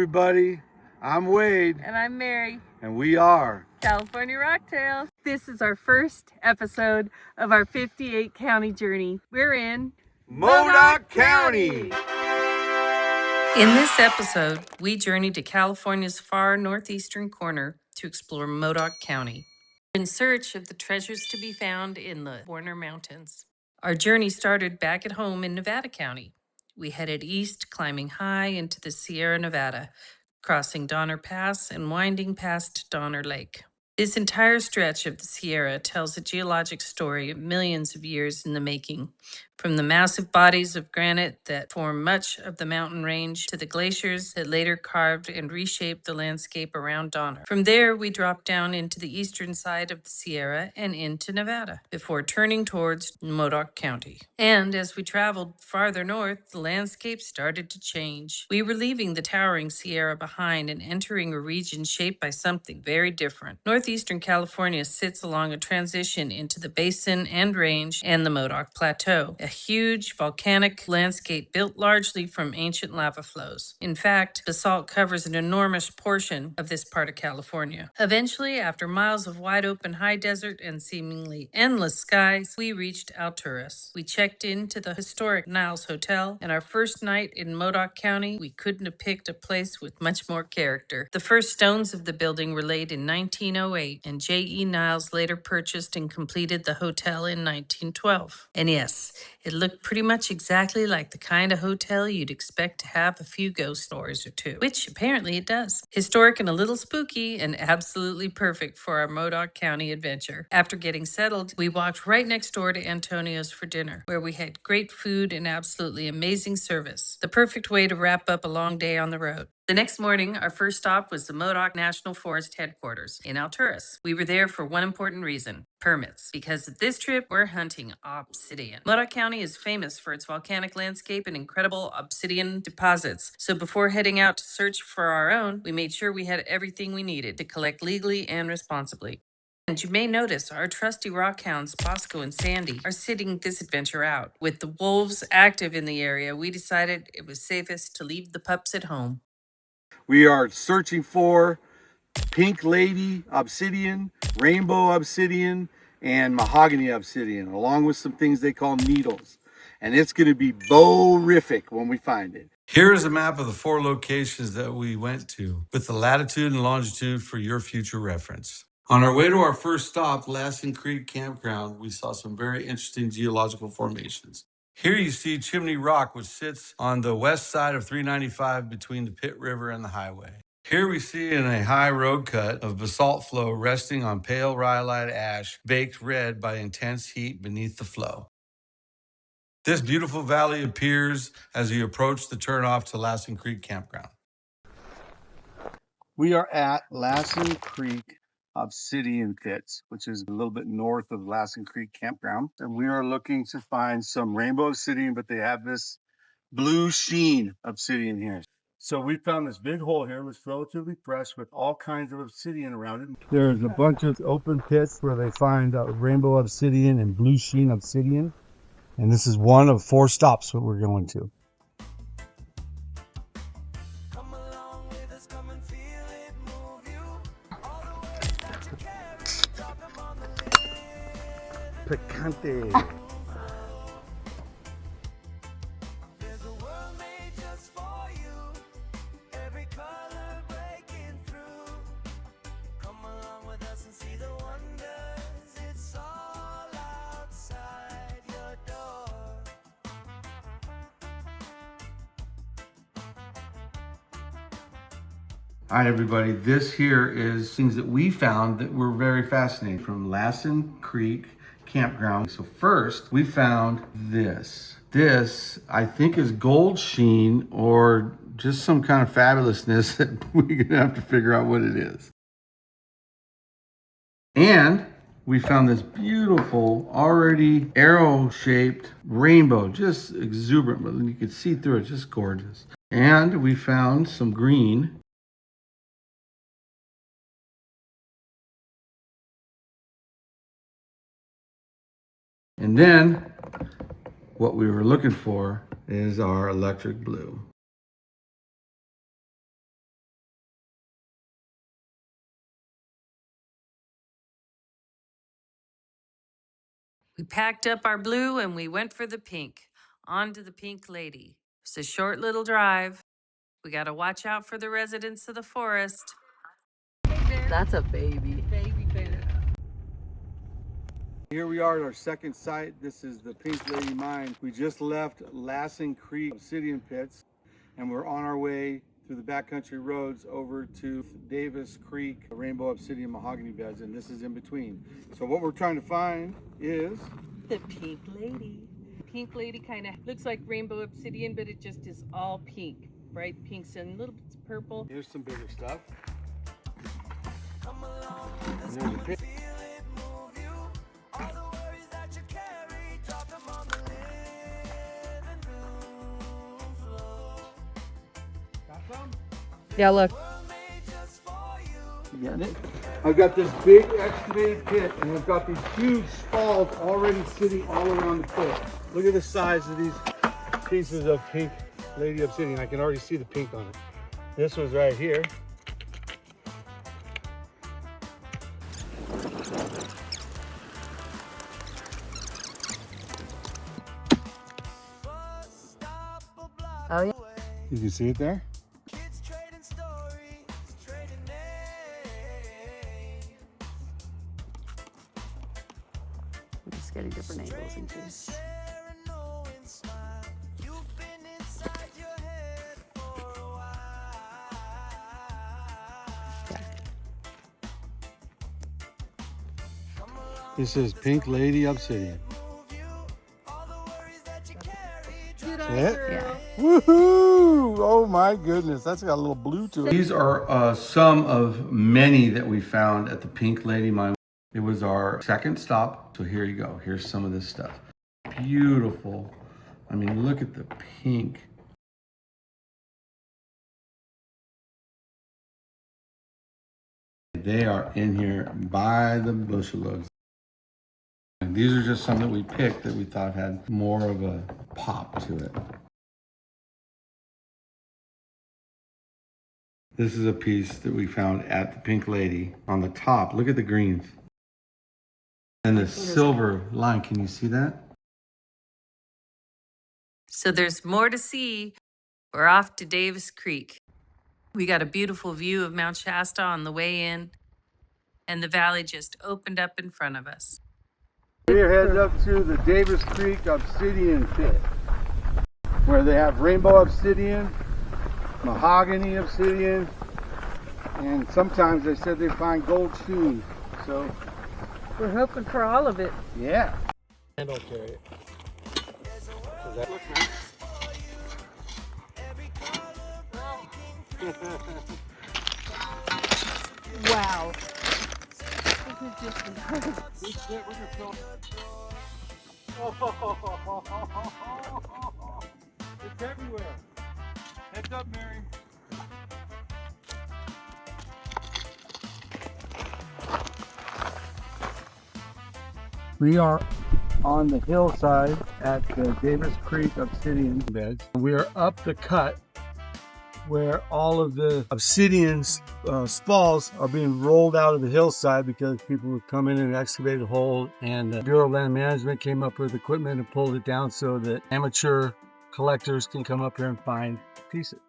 everybody. I'm Wade. And I'm Mary. And we are California Rocktails. This is our first episode of our 58 county journey. We're in Modoc County. In this episode, we journeyed to California's far northeastern corner to explore Modoc County in search of the treasures to be found in the Warner Mountains. Our journey started back at home in Nevada County. We headed east, climbing high into the Sierra Nevada, crossing Donner Pass and winding past Donner Lake. This entire stretch of the Sierra tells a geologic story of millions of years in the making, from the massive bodies of granite that form much of the mountain range to the glaciers that later carved and reshaped the landscape around Donner. From there, we dropped down into the eastern side of the Sierra and into Nevada, before turning towards Modoc County. And as we traveled farther north, the landscape started to change. We were leaving the towering Sierra behind and entering a region shaped by something very different. Northeastern California sits along a transition into the basin and range and the Modoc Plateau, a huge volcanic landscape built largely from ancient lava flows. In fact, basalt covers an enormous portion of this part of California. Eventually, after miles of wide open high desert and seemingly endless skies, we reached Alturas. We checked into the historic Niles Hotel, and our first night in Modoc County, we couldn't have picked a place with much more character. The first stones of the building were laid in 1908, and J.E. Niles later purchased and completed the hotel in 1912. And yes, it looked pretty much exactly like the kind of hotel you'd expect to have a few ghost stories or two, which apparently it does. Historic and a little spooky, and absolutely perfect for our Modoc County adventure. After getting settled, we walked right next door to Antonio's for dinner, where we had great food and absolutely amazing service. The perfect way to wrap up a long day on the road. The next morning, our first stop was the Modoc National Forest headquarters in Alturas. We were there for one important reason: permits. Because of this trip, we're hunting Obsidian. Modoc County is famous for its volcanic landscape and incredible Obsidian deposits. So before heading out to search for our own, we made sure we had everything we needed to collect legally and responsibly. And you may notice our trusty rockhounds, Bosco and Sandy, are sitting this adventure out. With the wolves active in the area, we decided it was safest to leave the pups at home. We are searching for Pink Lady Obsidian, Rainbow Obsidian, and Mahogany Obsidian, along with some things they call needles. And it's going to be bo-rific when we find it. Here's a map of the 4 locations that we went to, with the latitude and longitude for your future reference. On our way to our first stop, Lassen Creek Campground, we saw some very interesting geological formations. Here you see Chimney Rock, which sits on the west side of 395 between the Pitt River and the highway. Here we see in a high road cut of basalt flow resting on pale rhyolite ash, baked red by intense heat beneath the flow. This beautiful valley appears as you approach the turnoff to Lassen Creek Campground. We are at Lassen Creek Obsidian Pits, which is a little bit north of Lassen Creek Campground. And we are looking to find some rainbow obsidian, but they have this blue sheen obsidian here. So we found this big hole here. It was relatively fresh with all kinds of obsidian around it. There's a bunch of open pits where they find rainbow obsidian and blue sheen obsidian. And this is one of 4 stops that we're going to. Picante. All right, everybody, this here is things that we found that were very fascinating from Lassen Creek Campground. So first, we found this. This, I think, is gold sheen or just some kind of fabulousness that we're gonna have to figure out what it is. And we found this beautiful, already arrow-shaped rainbow, just exuberant, but you could see through it, just gorgeous. And we found some green. And then what we were looking for is our electric blue. We packed up our blue and we went for the pink. On to the Pink Lady. It's a short little drive. We got to watch out for the residents of the forest. That's a baby. Baby bear. Here we are at our second site. This is the Pink Lady Mine. We just left Lassen Creek Obsidian pits, and we're on our way through the backcountry roads over to Davis Creek Rainbow Obsidian Mahogany beds, and this is in between. So what we're trying to find is The Pink Lady. Pink Lady kind of looks like rainbow obsidian, but it just is all pink. Bright pinks and little bits of purple. here's some bigger stuff. And there's a pink. Got some? Yeah, look. You getting it? I've got this big excavated pit, and I've got these huge spalls already sitting all around the pit. Look at the size of these pieces of Pink Lady Obsidian. I can already see the pink on it. This was right here. Oh, yeah. You can see it there? I'm just getting different angles in case. This is Pink Lady Obsidian. That's it? Yeah. Woohoo! Oh my goodness, that's got a little blue to it. These are some of many that we found at the Pink Lady Mine. It was our second stop, so here you go. Here's some of this stuff. Beautiful. I mean, look at the pink. They are in here by the bushel. And these are just some that we picked that we thought had more of a pop to it. This is a piece that we found at the Pink Lady. On the top, look at the greens. And the silver line, can you see that? So there's more to see. We're off to Davis Creek. We got a beautiful view of Mount Shasta on the way in, and the valley just opened up in front of us. We're headed up to the Davis Creek Obsidian pit, where they have rainbow obsidian, mahogany obsidian, and sometimes they said they find gold shoes. So We're hoping for all of it. yeah. And I'll carry it. Does that look nice? Wow. This is just This shit, we're gonna fill. It's everywhere. Heads up, Mary. We are on the hillside at the Davis Creek Obsidian beds. We are up the cut where all of the obsidian spalls are being rolled out of the hillside because people would come in and excavate a hole, and the Bureau of Land Management came up with equipment and pulled it down so that amateur collectors can come up here and find pieces.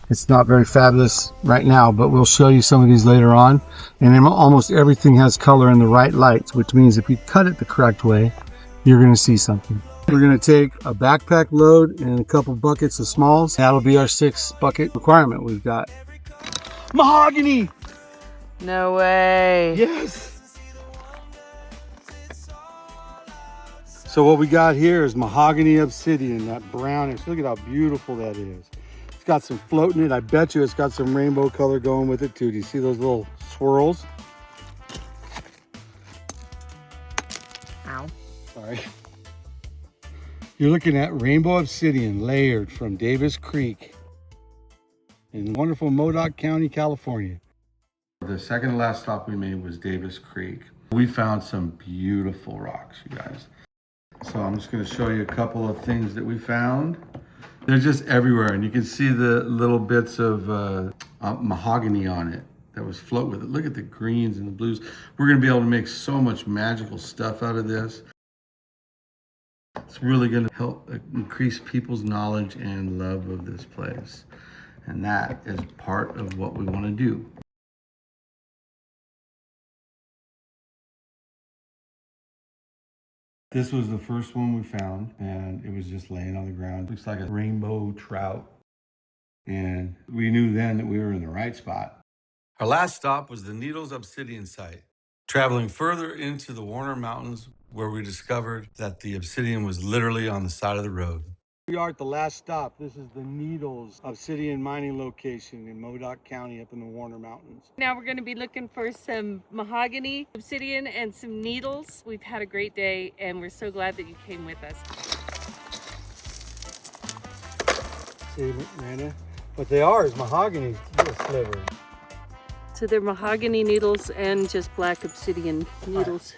It's not very fabulous right now, but we'll show you some of these later on. And then almost everything has color in the right lights, which means if you cut it the correct way, you're going to see something. We're going to take a backpack load and a couple buckets of smalls. That'll be our 6 bucket requirement we've got. Mahogany! no way. Yes! So what we got here is mahogany obsidian, that brownish. Look at how beautiful that is. It's got some float in it. I bet you it's got some rainbow color going with it too. Do you see those little swirls? Ow. Sorry. You're looking at rainbow obsidian layered from Davis Creek in wonderful Modoc County, California. The second to last stop we made was Davis Creek. We found some beautiful rocks, you guys. So I'm just going to show you a couple of things that we found. They're just everywhere, and you can see the little bits of mahogany on it that was float with it. Look at the greens and the blues. We're going to be able to make so much magical stuff out of this. It's really going to help increase people's knowledge and love of this place. And that is part of what we want to do. This was the first one we found, and it was just laying on the ground. Looks like a rainbow trout. And we knew then that we were in the right spot. Our last stop was the Needles Obsidian site. Traveling further into the Warner Mountains, where we discovered that the obsidian was literally on the side of the road. We are at the last stop. This is the Needles Obsidian mining location in Modoc County up in the Warner Mountains. Now we're going to be looking for some mahogany, obsidian, and some needles. We've had a great day, and we're so glad that you came with us. See, Miranda, what they are is mahogany sliver. So they're mahogany needles and just black obsidian needles.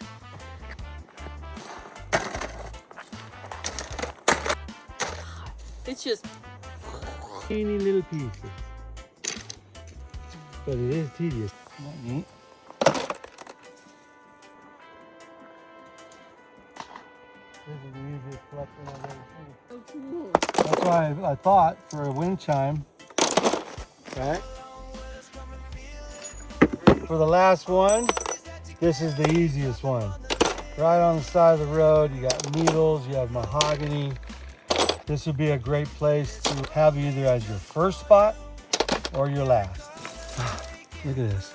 It's just Teeny little pieces. But it is tedious. Neat. This is the easiest collection I've ever seen. so cool. That's why I thought for a wind chime, right? For the last one, this is the easiest one. Right on the side of the road, you got needles, you have mahogany. This would be a great place to have either as your first spot or your last. Look at this.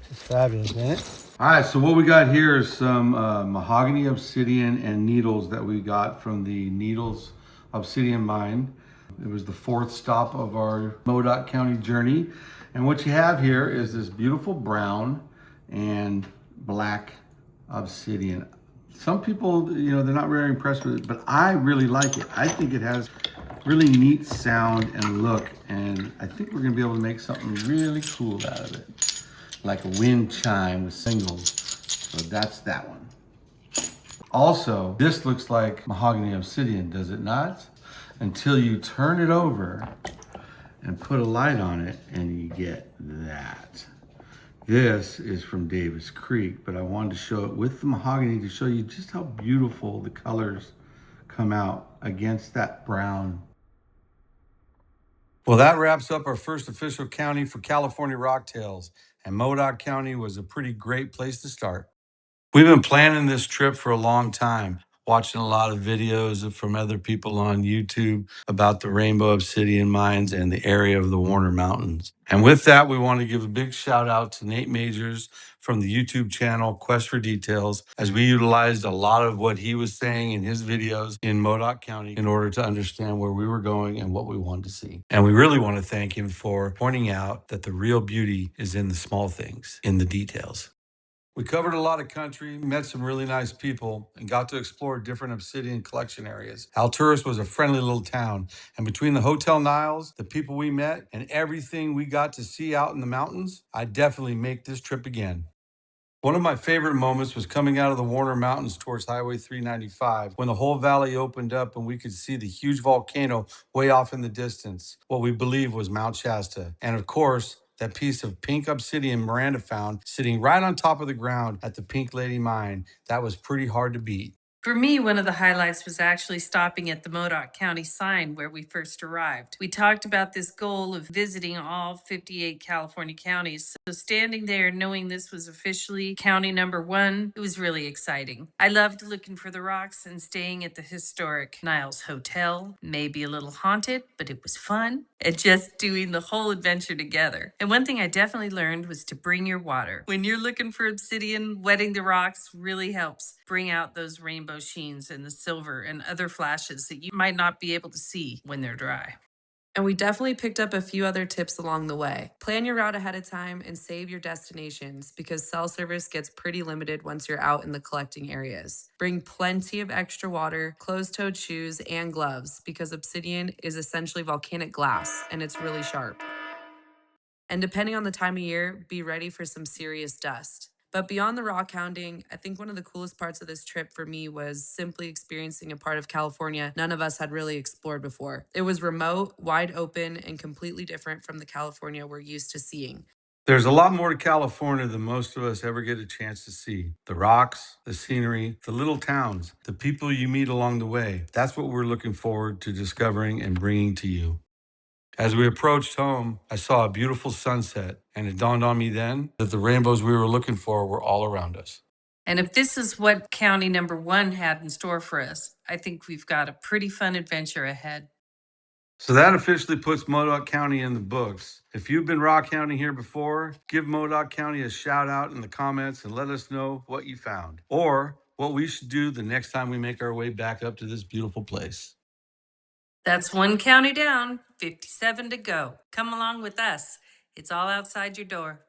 This is fabulous, isn't it? All right, so what we got here is some mahogany obsidian and needles that we got from the Needles Obsidian Mine. It was the fourth stop of our Modoc County journey. And what you have here is this beautiful brown and black obsidian. Some people, you know, they're not very impressed with it, but I really like it. I think it has really neat sound and look, and I think we're gonna be able to make something really cool out of it. Like a wind chime with singles. So that's that one. Also, this looks like mahogany obsidian, does it not? Until you turn it over and put a light on it and you get that. This is from Davis Creek, but I wanted to show it with the mahogany to show you just how beautiful the colors come out against that brown. Well, that wraps up our first official county for California Rocktails, and Modoc County was a pretty great place to start. We've been planning this trip for a long time, watching a lot of videos from other people on YouTube about the Rainbow Obsidian mines and the area of the Warner Mountains. And with that, we want to give a big shout out to Nate Majors from the YouTube channel Quest for Details, as we utilized a lot of what he was saying in his videos in Modoc County in order to understand where we were going and what we wanted to see. And we really want to thank him for pointing out that the real beauty is in the small things, in the details. We covered a lot of country, met some really nice people, and got to explore different obsidian collection areas. Alturas was a friendly little town, and between the Hotel Niles, the people we met, and everything we got to see out in the mountains, I'd definitely make this trip again. One of my favorite moments was coming out of the Warner Mountains towards Highway 395 when the whole valley opened up and we could see the huge volcano way off in the distance, what we believe was Mount Shasta. And of course, that piece of pink obsidian Miranda found sitting right on top of the ground at the Pink Lady Mine. That was pretty hard to beat. For me, one of the highlights was actually stopping at the Modoc County sign where we first arrived. We talked about this goal of visiting all 58 California counties. So standing there knowing this was officially county number 1, it was really exciting. I loved looking for the rocks and staying at the historic Niles Hotel. Maybe a little haunted, but it was fun. And just doing the whole adventure together. And one thing I definitely learned was to bring your water. When you're looking for obsidian, wetting the rocks really helps bring out those rainbow sheens and the silver and other flashes that you might not be able to see when they're dry. And we definitely picked up a few other tips along the way. Plan your route ahead of time and save your destinations because cell service gets pretty limited once you're out in the collecting areas. Bring plenty of extra water, closed-toed shoes, and gloves because obsidian is essentially volcanic glass and it's really sharp. And depending on the time of year, be ready for some serious dust. But beyond the rock hounding, I think one of the coolest parts of this trip for me was simply experiencing a part of California none of us had really explored before. It was remote, wide open, and completely different from the California we're used to seeing. There's a lot more to California than most of us ever get a chance to see. The rocks, the scenery, the little towns, the people you meet along the way. That's what we're looking forward to discovering and bringing to you. As we approached home, I saw a beautiful sunset, and it dawned on me then that the rainbows we were looking for were all around us. And if this is what county number 1 had in store for us, I think we've got a pretty fun adventure ahead. So that officially puts Modoc County in the books. If you've been rockhounding here before, give Modoc County a shout out in the comments and let us know what you found or what we should do the next time we make our way back up to this beautiful place. That's 1 county down, 57 to go. Come along with us. It's all outside your door.